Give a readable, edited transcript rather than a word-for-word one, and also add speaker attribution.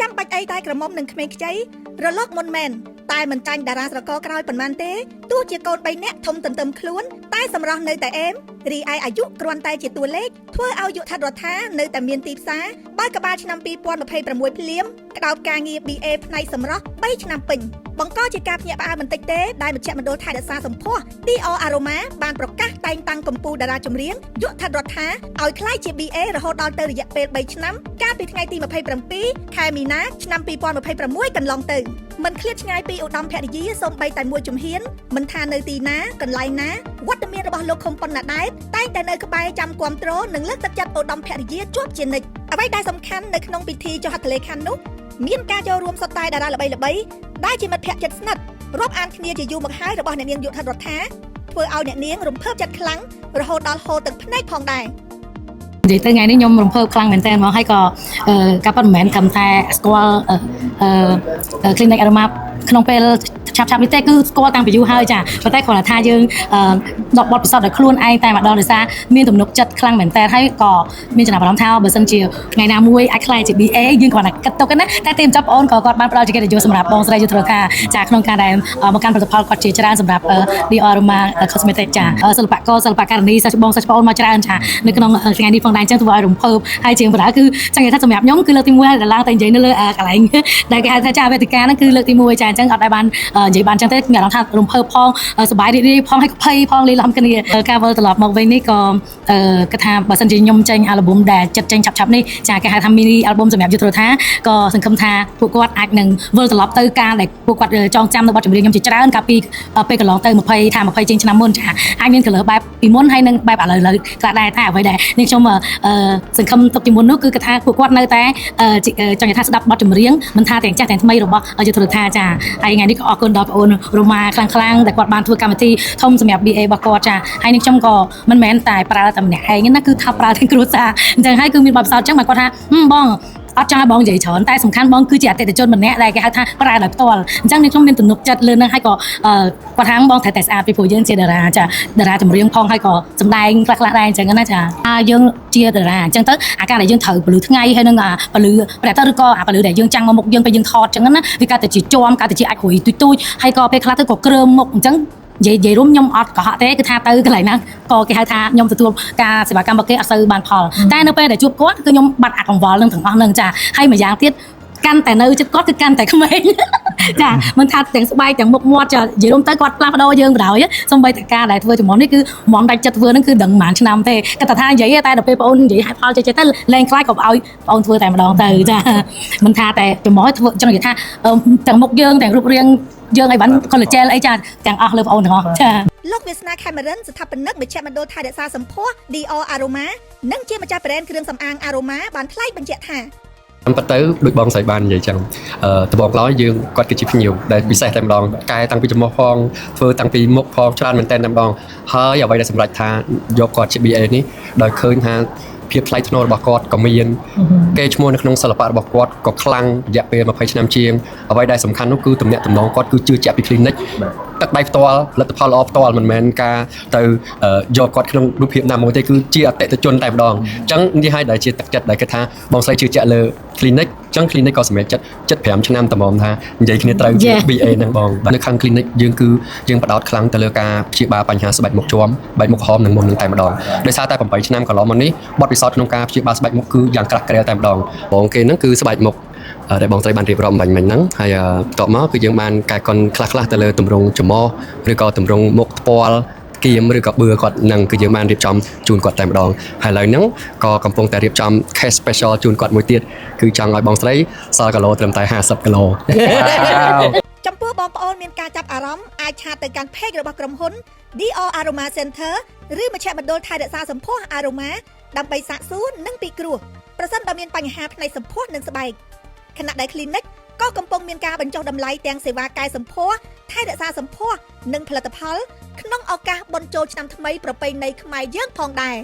Speaker 1: ចាំបាច់អីតែក្រមុំនឹងក្មេងខ្ចីរលកមុនមែនតែមិនចាញ់តារាស្រករក្រោយប៉ុន្មានទេទោះជាកូន3នាក់ធំទន្ទឹមខ្លួនតែសម្រស់នៅតែអែមរីឯអាយុគ្រាន់តែជាតួលេខធ្វើឲ្យយុទ្ធរដ្ឋានៅតែមានទីផ្សារបើក្បាលឆ្នាំ2026ភ្លាមក្តោបការងារ BA ផ្នែកសម្រស់3ឆ្នាំពេញបង្កជាការភ្ញាក់ផ្អើលបន្តិចទេដែលមជ្ឈមណ្ឌលថែរក្សាសម្ផស្ស Dior Aroma បានប្រកាសតែងតាំងកម្ពុជាតារាចម្រៀងយុទ្ធរដ្ឋាឲ្យក្លាយជា BA រហូតដល់ទៅរយៈពេល3ឆ្នាំកាលពីថ្ងៃទី27ខែមីនាឆ្នាំ2026កន្លងទៅមិនឃ្លាតឆ្ងាយពីឧត្តមភរិយាសូម្បីតែមួយជំហានមិនថានៅទីណាកន្លែងណាវត្តមានរបស់លោកខុមប៉ុនណាដែតតែងតែនៅក្បែរចាំគាំទ្រនិងលើកទឹកចិត្តឧត្តមភរិយាជាប់ជានិច្ចអ្វីដែលសំខាន់នៅក្នុងពិធីចុះហត្ថលេខានោះមានការចូលរួមសុទ្ធតែតារាល្បីៗដែលជាមិត្តភក្តិជិតស្និទ្ធរាប់អានគ្នាជាយូរមកហើយរបស់អ្នកនាងយុទ្ធរដ្ឋាធ្វើឲ្យអ្នកនាងរំភើបចិត្តខ្លាំងរហូតដល់ហូរទឹកភ្នែកផងដែរ
Speaker 2: និយាយទៅថ្ងៃនេះខ្ញុំរំភើបខ្លាំងមែនទែនមកហើយក៏ការប៉ັດមិនមែនត្រឹមតែស្គាល់clinic Aroma ក្នុងពេលឆាប់នេះទេគឺស្គាល់តាំងពីយូរហើយចាប៉ុន្តែគ្រាន់តែថាយើងដកបទពិសោធន៍ដល់ខ្លួនឯងតែម្ដងដោយសារមានទំនុកចិត្តខ្លាំងមែនទែនហើយក៏មានចំណាប់អារម្មណ៍ថាបើសិនជាថ្ងៃណាមួយអាចខ្លាយជា BA យើងគ្រាន់តែគិតទុកណាតែទីបញ្ចប់បងអូនក៏គាត់បានផ្ដល់ជាកិត្តិយសសម្រាប់បងស្រីយុទ្ធរដ្ឋាចាក្នុងការដែលមកកាន់ផលិតផលគាត់ជាច្រើនសម្រាប់ Dior Aroma Cosmetic ចាសិល្បករសិល្បករនីសិស្សបងសិស្សបងអូនមកច្រើនចានៅក្នុងថ្ងៃនេះផងដែរអញ្ចឹងធ្វើឲ្យរំភើបហើយជាងបណ្ដាគឺចង់និយាយថាសម្រាប់ខ្ញុំគឺលើកទី1ហើយដល់ឡើងតែនិយាយនៅលើកន្លែងដែលគេហៅថាចាវេទិកាហ្នឹងគឺលើកទី1ចាអញ្ចឹងអត់ដែលបាននិយាយបានចឹងទេមានអារម្មណ៍ថារំភើបផងសប្បាយរីករាយផងហើយក៏ភ័យផងលេឡំគ្នាការវិលត្រឡប់មកវិញនេះក៏គិតថាបើសិនជាខ្ញុំចេញអាល់ប៊ុមដែលចិត្តចេញឆាប់ៗនេះចាគេហៅថា mini album សម្រាប់យុទ្ធរដ្ឋាក៏សង្ឃឹមថាពួកគាត់អាចនឹងវិលត្រឡប់ទៅការដែលពួកគាត់ចងចាំនៅបទចម្រៀងខ្ញុំជាច្រើនកាលពីពេលកន្លងទៅ20ជាងឆ្នាំមុនចាអាចមាន color បែបពីមុនហើយនឹងបែបឥឡូវខ្លះដែរតែអ្វីដែលនេះខ្ញុំសង្ឃឹមទុកជាមុននោះគឺថាពួកគាត់នៅតែចង់និយាយថាស្ដាប់បទចម្រៀងមិនថាទាំងចាស់ទាំងថ្មីរបស់យុទ្ធរដ្ឋាចាហើយថ្ងៃនេះក៏អរគុណដល់បងអូនរ៉ូម៉ាខ្លាំងដែលគាត់បានធ្វើកម្មវិធីធំសម្រាប់ BA របស់គាត់ចាហើយនេះខ្ញុំក៏មិនមែនតែប្រើតែម្នាក់ឯងណាគឺថាប្រើទាំងគ្រួសារអញ្ចឹងហើយគឺមានបទពិសោធន៍អញ្ចឹងមកគាត់ថាបងអត់ចង់ឲ្យបងនិយាយច្រើនតែសំខាន់បងគឺជាអតិថិជនម្នាក់ដែលគេហៅថាប្រើដោយផ្ទាល់អញ្ចឹងខ្ញុំមានទំនុកចិត្តលើនឹងហើយក៏គាត់ថាបងត្រូវតែស្អាតពីព្រោះយើងជាតារាចាតារាចម្រៀងផងហើយក៏សម្ដែងខ្លះដែរអញ្ចឹងណាចាយើងជាតារាអញ្ចឹងទៅអាការដែលយើងត្រូវពលឺថ្ងៃហើយនឹងពលឺប្រែទៅឬក៏ពលឺដែលយើងចាំងមកមុខយើងពេលយើងថតអញ្ចឹងណាវាកើតតែជាជាប់កើតតែជាអាចរួយទូចហើយក៏ពេលខ្លះទៅក៏គ្រើមមុខអញ្ចឹងនិយាយរួមខ្ញុំអត់កុហកទេគឺថាទៅកន្លែងណាក៏គេហៅថាខ្ញុំទទួលការសេវាកម្មរបស់គេអត់សូវបានផលតែនៅពេលដែលជួបគាត់គឺខ្ញុំបាត់អាកង្វល់នឹងទាំងអស់នឹងចាហើយមួយយ៉ាងទៀតកាន់តែនៅចិត្តគាត់គឺកាន់តែក្មេងចាមិនថាទាំងស្បែកទាំងមុខមាត់ចានិយាយរួមទៅគាត់ផ្លាស់ប្ដូរយើងបណ្ដោយសំបីតការដែលធ្វើចំនួននេះគឺហ្មងដាច់ចិត្តធ្វើហ្នឹងគឺដឹងប្រហែលឆ្នាំទេគាត់ថានិយាយតែដល់ពេលបងអូននិយាយហេតុផលចេះទៅលែងខ្លាចក៏ឲ្យបងអូនធ្វើតែម្ដងទៅចាមិនថាតែចំនួនធ្វើចង់និយាយថាទាំងមុខយើងទាំងរូបរាងយើងឲ្យបាន collagen អីចាទាំងអស់លើបងអូនទាំងអស់ចា
Speaker 1: លោកវាសនាខេមរិនស្ថាបនិកមជ្ឈមណ្ឌលថែរក្សាសម្ផស្ស Dior Aroma និងជាម្ចាស់ប្រេនគ្រឿងសម្អាង Aroma បានថ្លែងបញ្ជាក់ថា
Speaker 3: ប៉ុន្តែដូចបងស្រីបាននិយាយចឹងដំបូងឡើយយើងគាត់គឺជាភ្ញៀវដែលពិសេសតែម្ដងកែតាំងពីចំមុះផងធ្វើតាំងពីមុខផងច្រើនមែនតើតែម្ដងហើយអ្វីដែលសម្រេចថាយកគាត់ជា BA នេះដោយឃើញថាភាពថ្លៃថ្នូររបស់គាត់ក៏មានកេរ្តិ៍ឈ្មោះនៅក្នុងសិល្បៈរបស់គាត់ក៏ខ្លាំងរយៈពេល20ឆ្នាំជាងអ្វីដែលសំខាន់នោះគឺទំនាក់ទំនងគាត់គឺជឿជាក់ពី clinic ទឹកដៃផ្ទាល់ផលិតផលល្អផ្ទាល់មិនមែនការទៅយកគាត់ក្នុងរូបភាពណាមួយទេគឺជាអតិថិជនតែម្ដងអញ្ចឹងនេះហើយដែលជាទឹកចិត្តដែលគេថាបងស្រីជឿជាក់លើ clinic អញ្ចឹង clinic ក៏សម្រេចចិត្ត75ឆ្នាំត្មងថានិយាយគ្នាត្រូវជា BA ហ្នឹងបងនៅខាង clinic យើងគឺយើងផ្ដោតខ្លាំងទៅលើការព្យាបាលបញ្ហាស្បែកមុខជាំស្បែកមុខហមនិងមុននឹងតែម្ដងដោយសារតែ8ឆ្នាំកន្លងមកនេះបទពិសោធន៍ក្នុងការព្យាបាលស្បែកមុខគឺយ៉ាងក្រាស់ក្រែលតែម្ដងបងគេហ្នឹងគឺស្បែកមុខដែលបងស្រីបានរៀបរាប់មិញហ្នឹងហើយបន្ទាប់មកគឺយើងបានកែកុនខ្លះទៅលើទម្រង់ច្រមុះឬក៏ទម្រង់មុខថ្ពាល់គៀមឬក៏បឿគាត់នឹងគឺយើងបានរៀបចំជូនគាត់តែម្ដងហើយឥឡូវហ្នឹងក៏កំពុងតែរៀបចំ case special ជូនគាត់មួយទៀតគឺចង់ឲ្យបងស្រីសល់គីឡូត្រឹមតែ50គីឡូ
Speaker 1: ចំពោះបងប្អូនមានការចាប់អារម្មណ៍អាចឆាតទៅកាន់ page របស់ក្រុមហ៊ុន Dior Aroma Center ឬមជ្ឈមណ្ឌលថែរក្សាសម្ផស្ស Aroma ដើម្បីសាកសួរនិងពិគ្រោះប្រសិនបើមានបញ្ហាផ្នែកសម្ផស្សនិងស្បែកខណៈដែល clinic ក៏កំពុងមានការបញ្ចុះតម្លៃទាំងសេវាកែសម្ផស្សថែរក្សាសម្ផស្សនិងផលិតផលក្នុងឱកាសបុណ្យចូលឆ្នាំថ្មីប្រពៃណីខ្មែរយើងផងដែរ